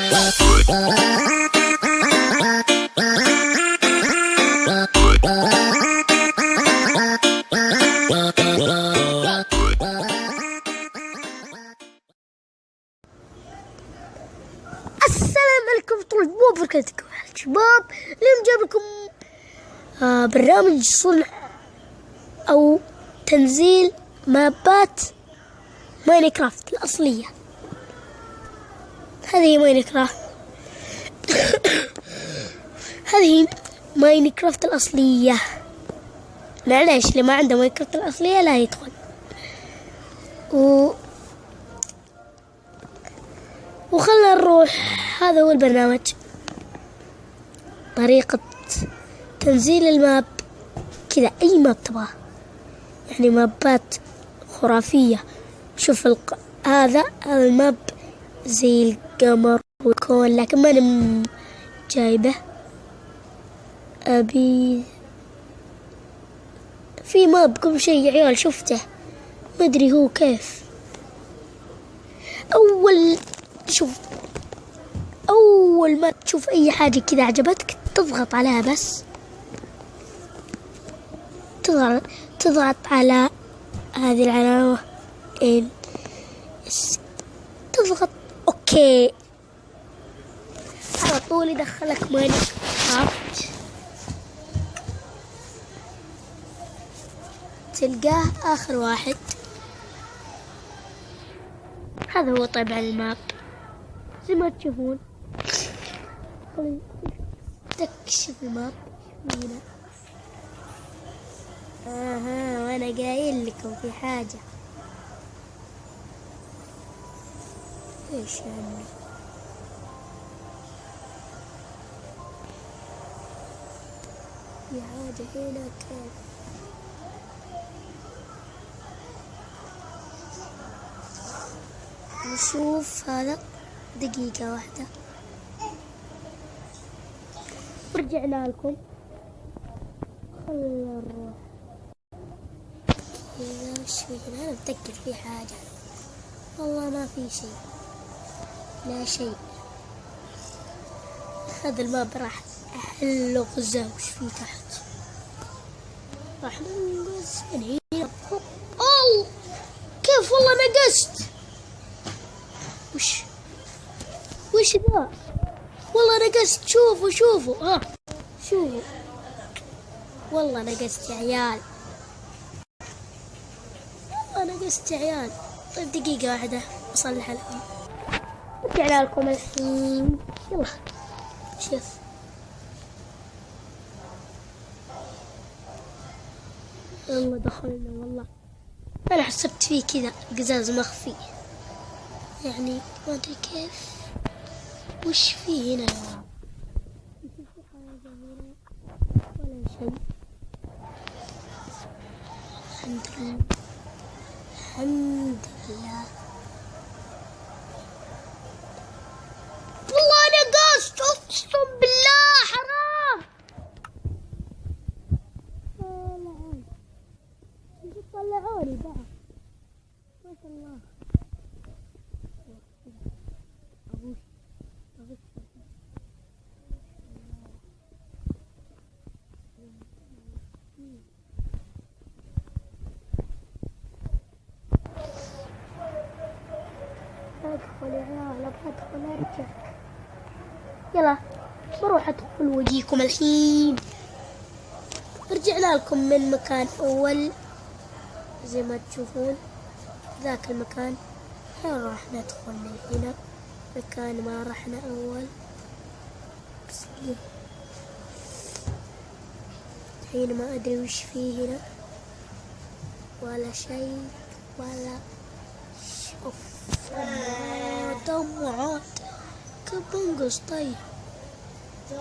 السلام عليكم ورحمة الله وبركاته شباب. اليوم جايب لكم برنامج صنع أو تنزيل مابات ماينكرافت الأصلية. هذه ماينكرافت هذه ماينكرافت الأصلية. معليش اللي ما عنده ماينكرافت الأصلية لا يدخل. وخلنا نروح. هذا هو البرنامج، طريقة تنزيل الماب كذا، أي ماب تبغاه، يعني مابات خرافية. شوف هذا الماب زي القمر والكون، لكن ما أنا جايبه. أبي في ماب قبل شيء يا عيال شفته، ما أدري هو كيف. أول ما تشوف أي حاجة كذا عجبتك تضغط عليها، بس تضغط على هذه العلامة تضغط أوكي، على طول يدخلك ماينكرافت. تلقاه آخر واحد. هذا هو طبعا الماب زي ما تشوفون. تكشف الماب هنا. وانا قايل لكم في حاجة. ايش يعني؟ في حاجة هنا كيف؟ نشوف هذا. دقيقة واحدة ورجعنا لكم. خلنا نروح. وش في هنا؟ أنا متأكد في حاجة. والله ما في شيء، لا شيء. هذا الماب راح أحله غزة. وش في تحت؟ راح ننقز من هنا. أوه كيف والله نقزت. وش ذا؟ والله نقزت. شوفوا شوفوا والله نقزت يا عيال، والله نقزت يا عيال. طيب دقيقة واحدة أصلح الأمر. رجعنا لكم الحين. يلا شوف. والله دخلنا. والله أنا حسبت فيه كذا قزاز مخفي، يعني ما أدري كيف. وش فيه هنا؟ في حاجة هنا ولا شيء. الحمد لله الحمد لله. والله أنا قصت، أقسم بالله حرام. طلعوني بعد ما شاء الله. ادخل يا عيال، ادخل ارجع. يلا بروح ادخل واجيكم الحين. رجعنا لكم من مكان اول زي ما تشوفون، ذاك المكان. الحين راح ندخل من هنا مكان ما رحنا اول. الحين ما ادري وش فيه هنا ولا شيء ولا شوف. دمعات كيف بنقص. طيب كيف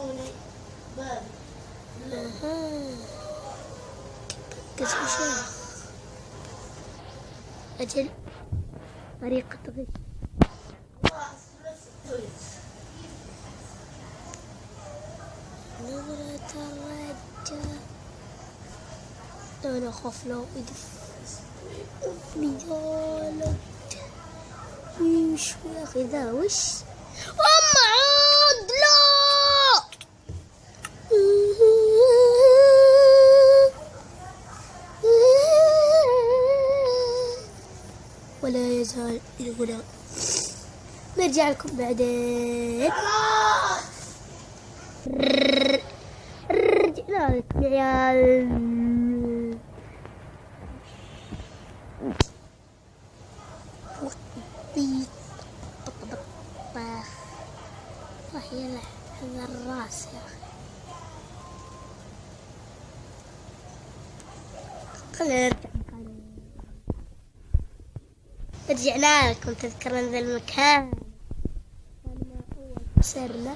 بنقص بشيء. أجل طريقة غش. نظرة الرجال. أنا أخاف لو يدفني يا ولد. وش يا أخي ذا؟ وش يزال إلى هنا. نرجع لكم بعدين. رجعنا لكم يا عيال. يلا هذا الراس يا أخي. خلينا نرجع مكاننا. رجعنا لكم. تذكرون ذا المكان لما أول سرنا.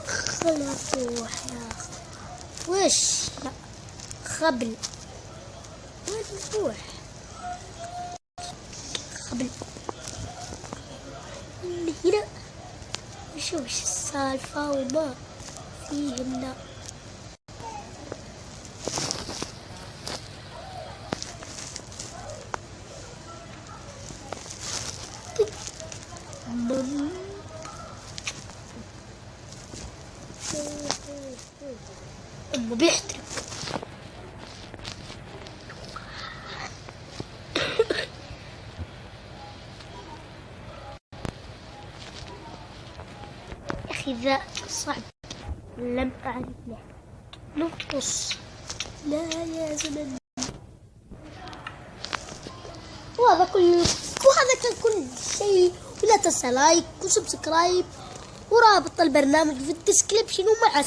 خلنا نروح يا أخي. وش لا خبل. وين نروح خبل من هنا نشوف ايش السالفة وما فيهن. أمه بيحترق. أخي ذا صعب. لم أعرف له. نقص. لا يا زمن. وهذا كان كل شيء. ولا تنسى لايك وسبسكرايب ورابط البرنامج في الديسكريبشن ومع